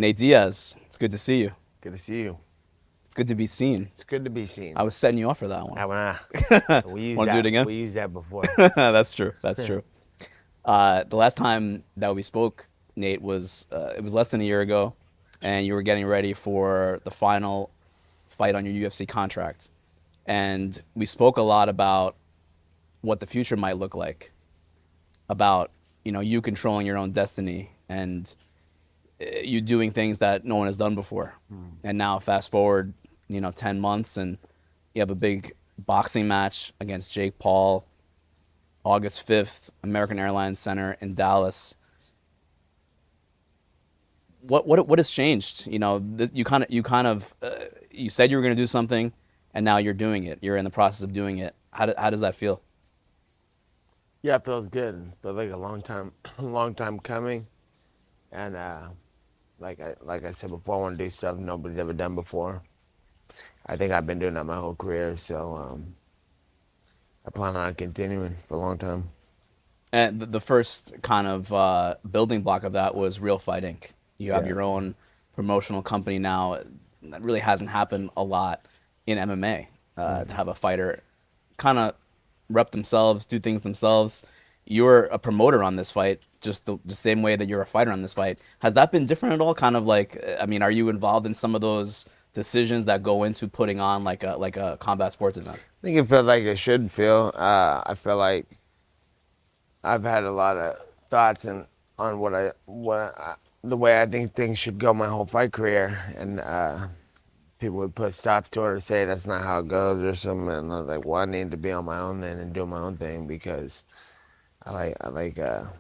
Nate Diaz, it's good to see you. Good to see you. It's good to be seen. It's good to be seen. I was setting you up for that one. We used Want to do that. it again? We used that before. That's true. That's true. The last time that we spoke, Nate, was it was less than a year ago, and you were getting ready for the final fight on your UFC contract. And we spoke a lot about what the future might look like, about you controlling your own destiny and you doing things that no one has done before. And now fast forward, 10 months and you have a big boxing match against Jake Paul, August 5th, American Airlines Center in Dallas. What has changed? You said you were going to do something, and now you're doing it. You're in the process of doing it. How does that feel? Yeah, it feels good. It feels like a long time coming. And like I said before, I want to do stuff nobody's ever done before. I think I've been doing that my whole career, so I plan on continuing for a long time. And the first kind of building block of that was Real Fight Inc. You have your own promotional company now. That really hasn't happened a lot in MMA, to have a fighter kind of rep themselves, do things themselves. You're a promoter on this fight, just the same way that you're a fighter on this fight. Has that been different at all? Kind of like, are you involved in some of those decisions that go into putting on like a combat sports event? I think it feels like it should feel. I feel like I've had a lot of thoughts on the way I think things should go my whole fight career, and people would put stops to it or say that's not how it goes or something. And I was like, well, I need to be on my own then and do my own thing because I like to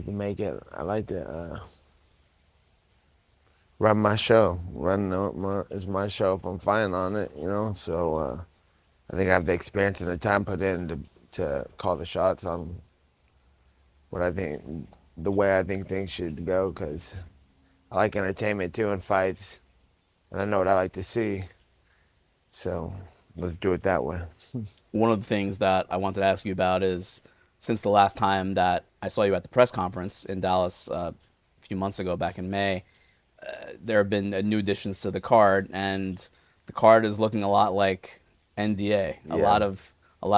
make it. I like to run my show. It's my show if I'm fine on it, So I think I have the experience and the time put in to call the shots on what I think, the way I think things should go, because I like entertainment too in fights, and I know what I like to see. So let's do it that way. One of the things that I wanted to ask you about is, since the last time that I saw you at the press conference in Dallas a few months ago, back in May, there have been new additions to the card, and the card is looking a lot like NDA. A lot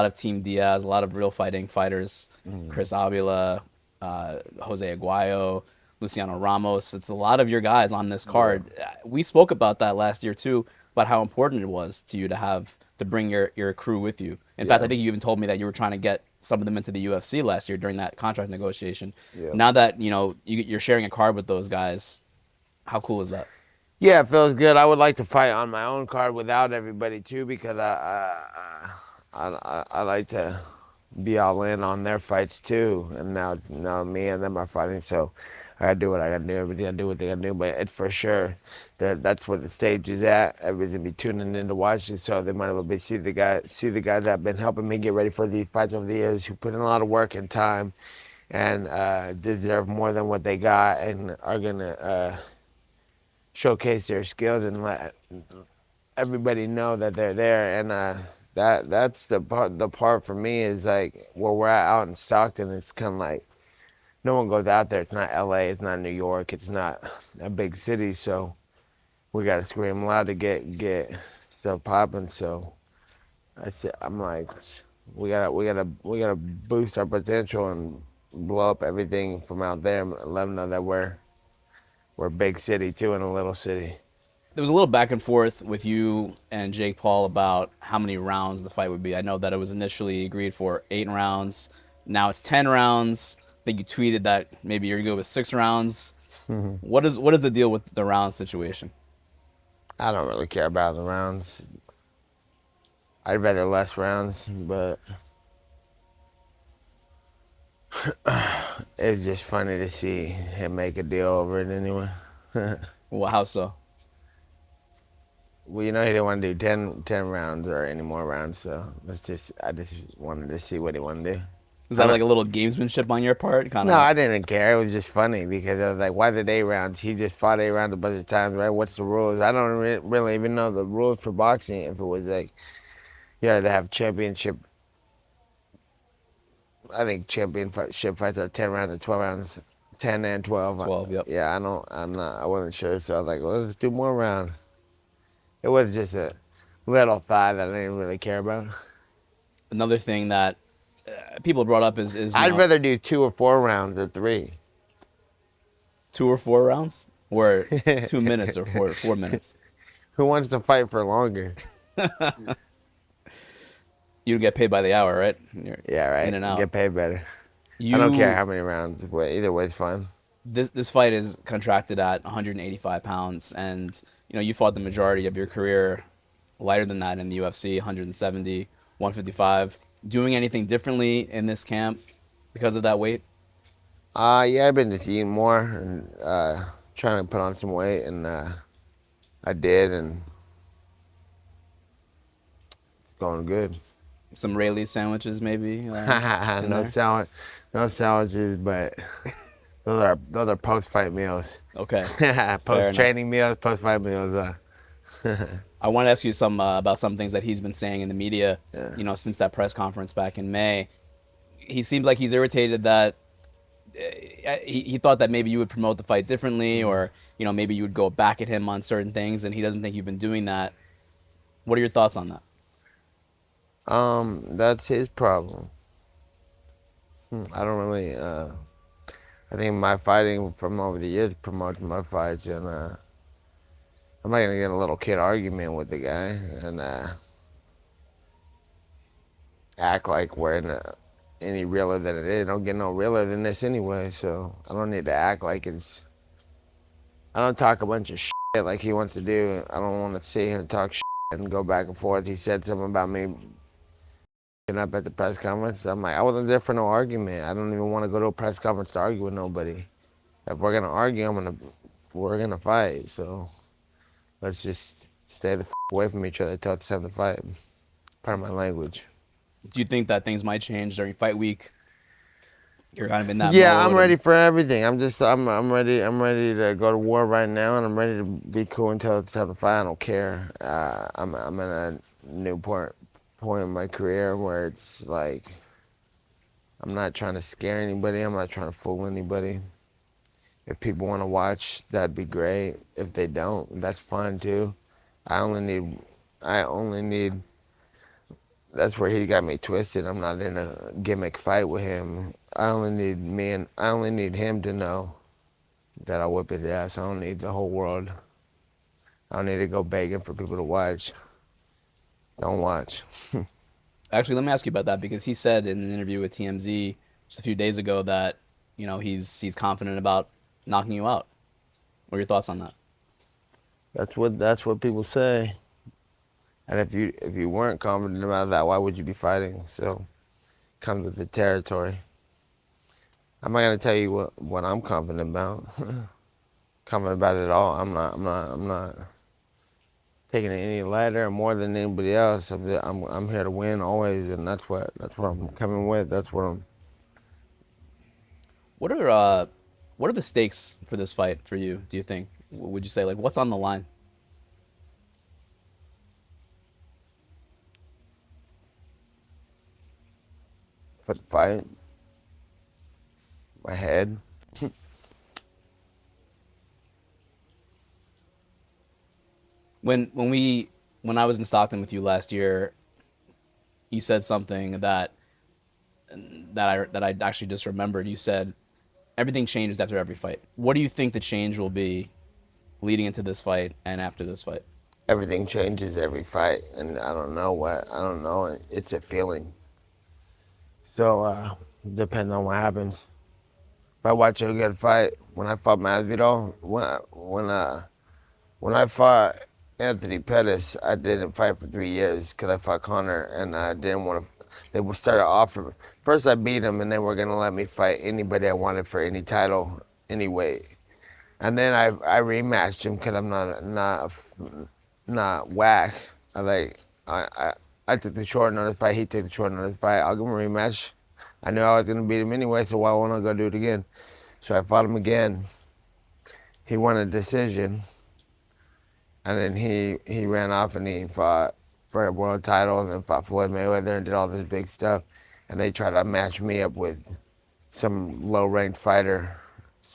of Team Diaz, a lot of Real Fighting fighters, Chris Avila, Jose Aguayo, Luciano Ramos. It's a lot of your guys on this card. We spoke about that last year too, about how important it was to you to bring your crew with you. In fact, I think you even told me that you were trying to get some of them into the UFC last year during that contract negotiation. Now that you're sharing a card with those guys, how cool is that? Yeah, it feels good. I would like to fight on my own card without everybody too, because I like to be all in on their fights too. And now me and them are fighting, so I gotta do what I gotta do. Everybody gotta do what they gotta do. But it's for sure that's where the stage is at. Everybody's gonna be tuning in to watch it, so they might as well see the guys that have been helping me get ready for these fights over the years, who put in a lot of work and time, and deserve more than what they got, and are gonna showcase their skills and let everybody know that they're there. And that's the part for me is like where we're at out in Stockton. It's kind of like no one goes out there. It's not LA, it's not New York, it's not a big city, so we gotta scream loud to get stuff popping. So I'm like, we gotta boost our potential and blow up everything from out there and let them know that we're a big city too, in a little city. There was a little back and forth with you and Jake Paul about how many rounds the fight would be. I know that it was initially agreed for 8 rounds. Now it's 10 rounds. I think you tweeted that maybe you're good with 6 rounds. What is the deal with the round situation? I don't really care about the rounds. I'd rather less rounds, but it's just funny to see him make a deal over it anyway. Well, how so? Well, he didn't want to do 10 rounds or any more rounds, so I just wanted to see what he wanted to do. Is that like a little gamesmanship on your part? No, I didn't care. It was just funny because I was like, why did 8 rounds? He just fought 8 rounds a bunch of times, right? What's the rules? I don't really even know the rules for boxing. If it was like, you had to have championship. I think championship fights are 10 rounds or 12 rounds. 10 and 12. 12. Yep. Yeah, I wasn't sure, so I was like, well, let's do more rounds. It was just a little thigh that I didn't really care about. Another thing that people brought up is I'd rather do 2 or 4 rounds or 3. 2 or 4 rounds, or 2 minutes, or 4 minutes. Who wants to fight for longer? You get paid by the hour, right? You're Yeah, right. in and out. Get paid better. I don't care You how many rounds. Either way, it's fun. this fight is contracted at 185 pounds, and you fought the majority of your career lighter than that in the UFC, 170, 155. Doing anything differently in this camp because of that weight? Yeah, I've been just eating more and trying to put on some weight, and I did, and it's going good. Some Rayleigh sandwiches, maybe. In there? No sandwiches, but those are post fight meals. Okay. Post training meals, post fight meals. I want to ask you about some things that he's been saying in the media. Yeah. Since that press conference back in May. He seems like he's irritated that he thought that maybe you would promote the fight differently, or maybe you would go back at him on certain things, and he doesn't think you've been doing that. What are your thoughts on that? That's his problem. I don't really. I think my fighting from over the years promotes my fights, and I'm not gonna get in a little kid argument with the guy and act like we're any realer than it is. Don't get no realer than this anyway, so I don't need to act like it's. I don't talk a bunch of shit like he wants to do. I don't want to sit here and talk shit and go back and forth. He said something about me up at the press conference. I'm like, I wasn't there for no argument. I don't even want to go to a press conference to argue with nobody. If we're gonna argue, we're gonna fight. So let's just stay the away from each other until it's time to fight. Part of my language. Do you think that things might change during fight week? You're kind of in that Yeah, mode. I'm ready for everything. I'm ready. I'm ready to go to war right now, and I'm ready to be cool until it's time to fight. I don't care. I'm in a new point in my career where it's like I'm not trying to scare anybody. I'm not trying to fool anybody. If people want to watch, that'd be great. If they don't, that's fine too. I only need. That's where he got me twisted. I'm not in a gimmick fight with him. I only need him to know that I'll whip his ass. I don't need the whole world. I don't need to go begging for people to watch. Don't watch. Actually, let me ask you about that, because he said in an interview with TMZ just a few days ago that he's confident about knocking you out. What are your thoughts on that? That's what people say. And if you weren't confident about that, why would you be fighting? So, comes with the territory. I'm not gonna tell you what I'm confident about. Confident about it at all. I'm not taking it any lighter or more than anybody else. I'm here to win always, and that's what I'm coming with. That's what I'm. What are the stakes for this fight for you? Do you think? Would you say, like, what's on the line? For the fight, my head. When I was in Stockton with you last year, you said something that I actually just remembered. You said everything changes after every fight. What do you think the change will be leading into this fight and after this fight? Everything changes every fight, and I don't know. It's a feeling. So depends on what happens. If I watch a good fight, when I fought Masvidal, when I fought Anthony Pettis, I didn't fight for 3 years because I fought Connor, and I didn't want to. They started offering. First, I beat him, and they were gonna let me fight anybody I wanted for any title, any weight. And then I rematched him because I'm not whack. I took the short notice fight. He took the short notice fight. I'll give him a rematch. I knew I was gonna beat him anyway, so why won't I go do it again? So I fought him again. He won a decision. And then he ran off and he fought for a world title and then fought Floyd Mayweather and did all this big stuff. And they tried to match me up with some low-ranked fighter.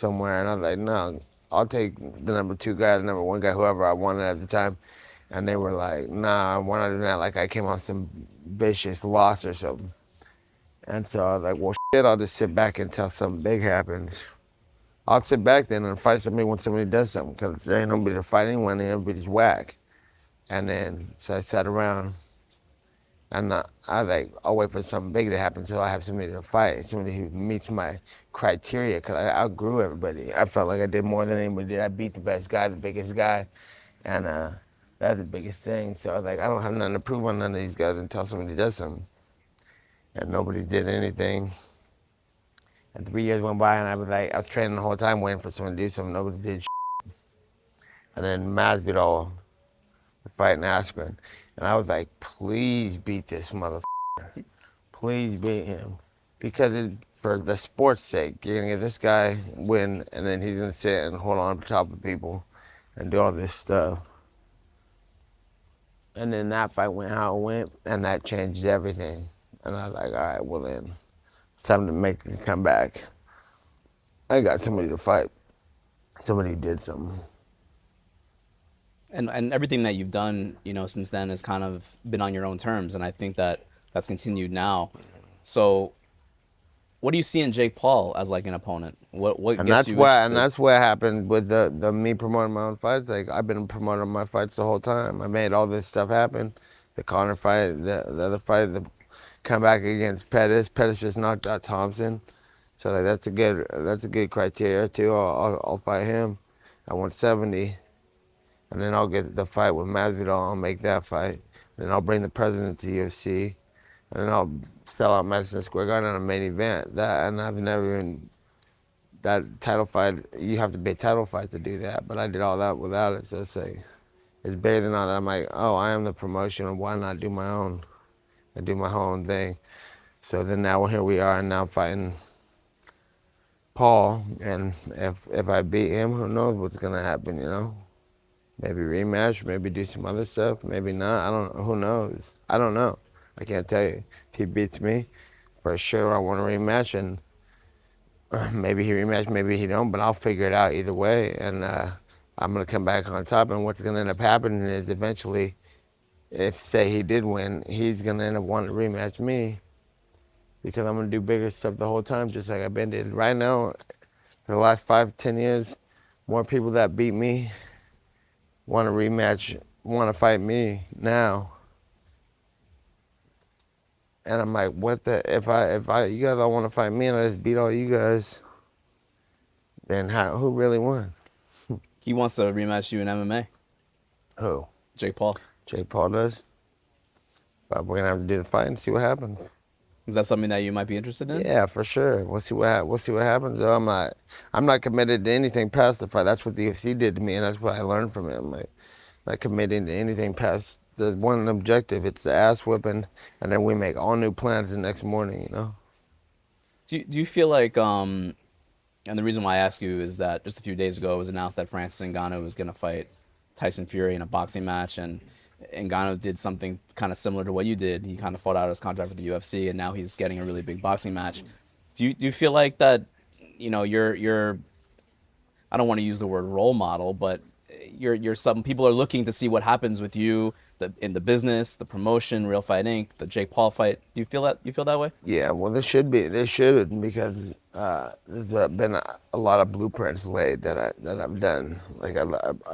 somewhere, and I was like, no, I'll take the number 2 guy, the number 1 guy, whoever I wanted at the time. And they were like, nah, we're not doing that. Like I came off some vicious loss or something. And so I was like, well, shit, I'll just sit back until something big happens. I'll sit back then and fight somebody when somebody does something, because there ain't nobody to fight anyone, and everybody's whack. And then, so I sat around, and I was like, I'll wait for something big to happen until I have somebody to fight, somebody who meets my criteria, because I outgrew everybody. I felt like I did more than anybody did. I beat the best guy, the biggest guy, and that's the biggest thing. So I was like, I don't have nothing to prove on none of these guys until somebody does something. And nobody did anything. And 3 years went by, and I was training the whole time waiting for someone to do something. Nobody did shit. And then Masvidal, the fight in Aspen. And I was like, please beat this motherfucker. Please beat him. Because for the sport's sake, you're going to get this guy win, and then he's going to sit and hold on to top of people and do all this stuff. And then that fight went how it went, and that changed everything. And I was like, all right, well then, it's time to make a comeback. I got somebody to fight. Somebody did something. And everything that you've done, since then has kind of been on your own terms, and I think that that's continued now. So, what do you see in Jake Paul as like an opponent? What And gets that's you what interested? and that's what happened with the me promoting my own fights. Like I've been promoting my fights the whole time. I made all this stuff happen. The Conor fight, the other fight, the comeback against Pettis. Pettis just knocked out Thompson. So like that's a good criteria too. I'll fight him at 170, and then I'll get the fight with Masvidal. I'll make that fight. Then I'll bring the president to UFC, and then I'll sell out Madison Square Garden on a main event. And I've never even that title fight. You have to be a title fight to do that, but I did all that without it. So it's like it's bigger than all that. I'm like, oh, I am the promotion, and why not do my own? I do my own thing. So then now here we are, and now I'm fighting Paul, and if I beat him, who knows what's gonna happen, Maybe rematch, maybe do some other stuff, maybe not. I don't. Who knows? I don't know. I can't tell you. If he beats me, for sure I want a rematch, and maybe he rematch, maybe he don't. But I'll figure it out either way, and I'm gonna come back on top. And what's gonna end up happening is eventually, if say he did win, he's gonna end up wanting to rematch me, because I'm gonna do bigger stuff the whole time, just like I've been doing. Right now, for the last 5-10 years, more people that beat me want to rematch, want to fight me now. And I'm like, what the, if you guys all want to fight me and I just beat all you guys, then who really won? He wants to rematch you in MMA. Who? Jake Paul. Jake Paul does. But we're gonna have to do the fight and see what happens. Is that something that you might be interested in? Yeah, for sure. We'll see what happens. Though I'm not committed to anything past the fight. That's what the UFC did to me, and that's what I learned from it. I'm like, not committing to anything past the one objective. It's the ass whipping, and then we make all new plans the next morning. Do you feel like and the reason why I ask you is that just a few days ago it was announced that Francis Ngannou was going to fight Tyson Fury in a boxing match, and Ngannou did something kind of similar to what you did. He kind of fought out his contract with the UFC, and now he's getting a really big boxing match. Do you feel like that? You're I don't want to use the word role model, but you're some people are looking to see what happens with you in the business, the promotion, Real Fight Inc., the Jake Paul fight. Do you feel that? You feel that way? Yeah, well, there should because there's been a lot of blueprints laid that I've done. Like I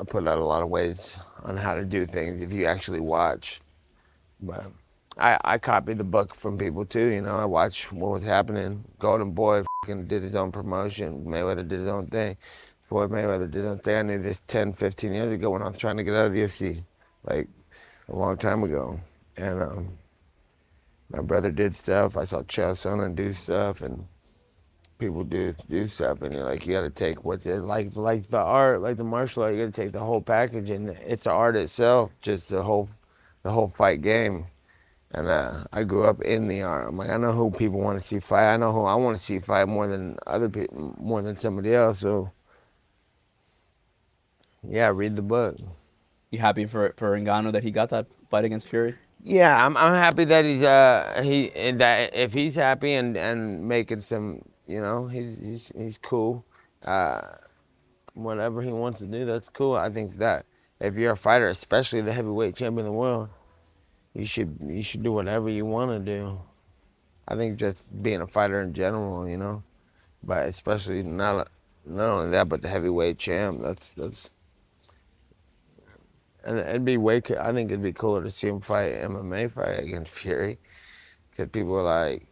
put out a lot of ways on how to do things if you actually watch. But I copied the book from people too. I watched what was happening. Golden Boy did his own promotion. Mayweather did his own thing. Floyd Mayweather did his own thing. I knew this 10, 15 years ago when I was trying to get out of the UFC, like a long time ago. And my brother did stuff. I saw Chael Sonnen do stuff, and people do stuff. And you're like, you got to take what's it like the art, like the martial art. You got to take the whole package, and it's the art itself, just the whole fight game. And I grew up in the art. I'm like, I know who people want to see fight. I know who I want to see fight more than other people, more than somebody else. So yeah, read the book. You happy for Ngannou that he got that fight against Fury? Yeah, I'm happy that that if he's happy and making some, he's cool. Whatever he wants to do, that's cool. I think that if you're a fighter, especially the heavyweight champion of the world, you should do whatever you want to do. I think just being a fighter in general, but especially not only that, but the heavyweight champ. That's and it'd be I think it'd be cooler to see him fight MMA fight against Fury, because people like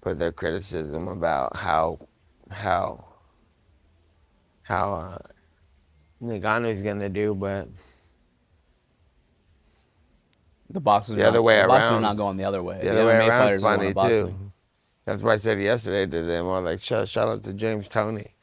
put their criticism about how how Ngannou's gonna do, but The boxers are the other not way the boxers are not around, going the other way. the The other way MMA around's fighters are going to funny too. boxing. That's what I said yesterday to them. I was like, shout out to James Toney.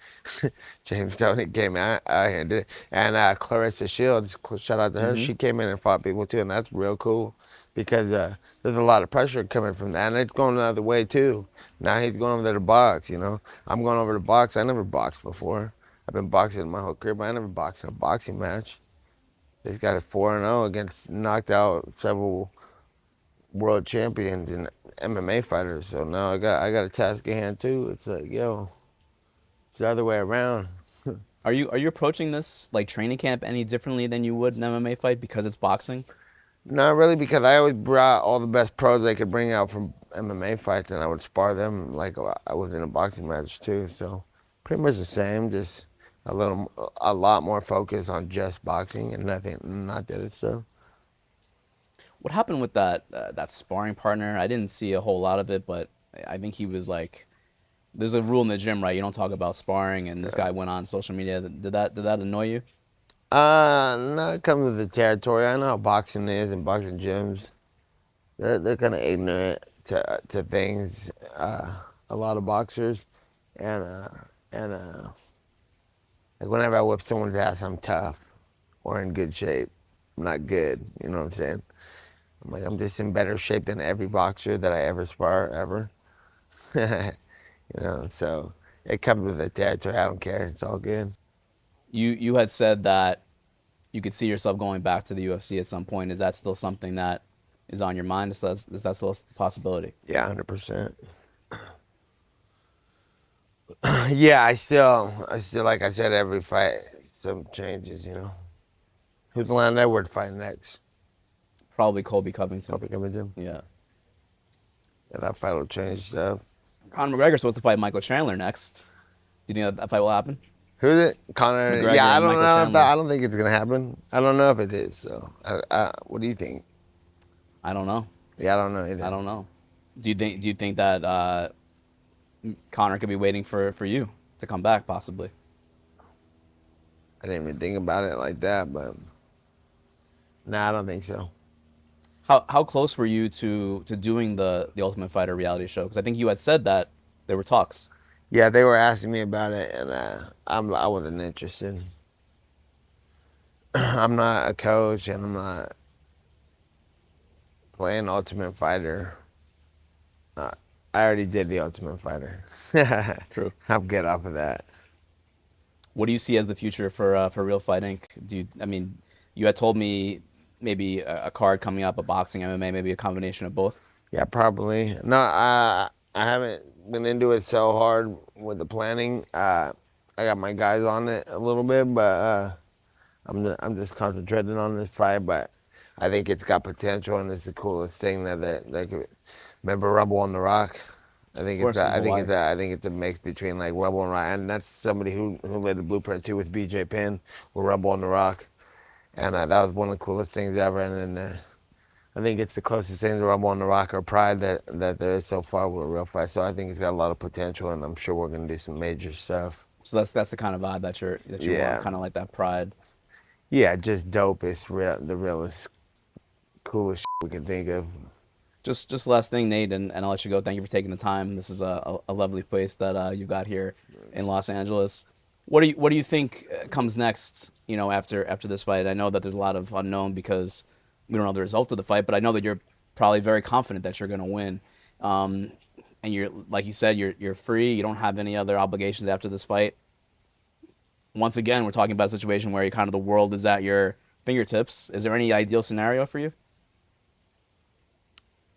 James Toney came out here and did it. And Clarissa Shields, shout out to her. Hmm. She came in and fought people too, and that's real cool because there's a lot of pressure coming from that. And it's going the other way too. Now he's going over there to box. I'm going over to box. I never boxed before. I've been boxing my whole career, but I never boxed in a boxing match. He's got a 4-0 against knocked out several world champions and MMA fighters. So now I got a task at hand too. It's like, yo, it's the other way around. Are you approaching this like training camp any differently than you would an MMA fight because it's boxing? Not really, because I always brought all the best pros they could bring out from MMA fights, and I would spar them like I was in a boxing match too. So pretty much the same, just a lot more focus on just boxing and not the other stuff. What happened with that sparring partner? I didn't see a whole lot of it, but I think he was like, there's a rule in the gym, right? You don't talk about sparring, and this guy went on social media. Did that annoy you? No, it comes with the territory. I know how boxing is and boxing gyms. They're kind of ignorant to things. A lot of boxers, and like whenever I whip someone's ass, I'm tough or in good shape. I'm not good. You know what I'm saying? I'm just in better shape than every boxer that I ever spar ever. So it comes with the territory. I don't care. It's all good. You had said that you could see yourself going back to the UFC at some point. Is that still something that is on your mind? Is that still a possibility? Yeah, 100%. Yeah, I still, like I said, every fight, some changes. Who's Leon Edwards fighting next? Probably Colby Covington. Probably coming to. Yeah. Yeah, that fight will change stuff. Conor McGregor's supposed to fight Michael Chandler next. Do you think that fight will happen? Who's it? Conor. McGregor Yeah, I and don't Michael know. Chandler. I don't think it's gonna happen. I don't know if it is. So, what do you think? I don't know. Yeah, I don't know either. I don't know. Do you think that Conor could be waiting for you to come back possibly? I didn't even think about it like that, but nah, I don't think so. How close were you to doing the Ultimate Fighter reality show? Because I think you had said that there were talks. Yeah, they were asking me about it, and I wasn't interested. I'm not a coach, and I'm not playing Ultimate Fighter. I already did the Ultimate Fighter. True. I'm good off of that. What do you see as the future for Real Fight Inc? You had told me maybe a card coming up, a boxing, MMA, maybe a combination of both. Yeah, probably. No, I haven't been into it so hard with the planning. I got my guys on it a little bit, but I'm just concentrating on this fight. But I think it's got potential, and it's the coolest thing that could. Remember Rumble on the Rock? I think Of course, I think it's a mix between like Rumble and Rock, and that's somebody who laid the blueprint too with BJ Penn with Rumble on the Rock, and that was one of the coolest things ever. And then I think it's the closest thing to Rumble on the Rock or Pride that there is so far with a real fight. So I think it's got a lot of potential, and I'm sure we're gonna do some major stuff. So that's the kind of vibe that you Yeah. want, kind of like that pride. Yeah, just dopest, the realest, coolest we can think of. Just last thing, Nate, and I'll let you go. Thank you for taking the time. This is a lovely place that you got here in Los Angeles. What do you think comes next? After this fight, I know that there's a lot of unknown because we don't know the result of the fight, but I know that you're probably very confident that you're going to win. And you're, like you said, you're free. You don't have any other obligations after this fight. Once again, we're talking about a situation where the world is at your fingertips. Is there any ideal scenario for you?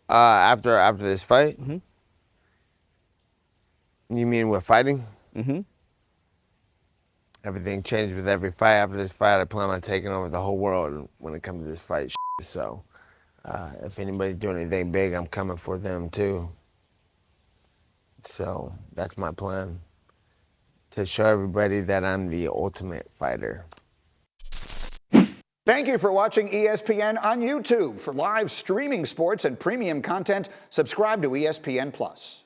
After this fight, Mm-hmm. you mean we're fighting? Mm-hmm. everything changed with every fight. After this fight, I plan on taking over the whole world when it comes to this fight. So if anybody's doing anything big, I'm coming for them too. So that's my plan, to show everybody that I'm the ultimate fighter. Thank you for watching ESPN on YouTube. For live streaming sports and premium content, subscribe to ESPN+.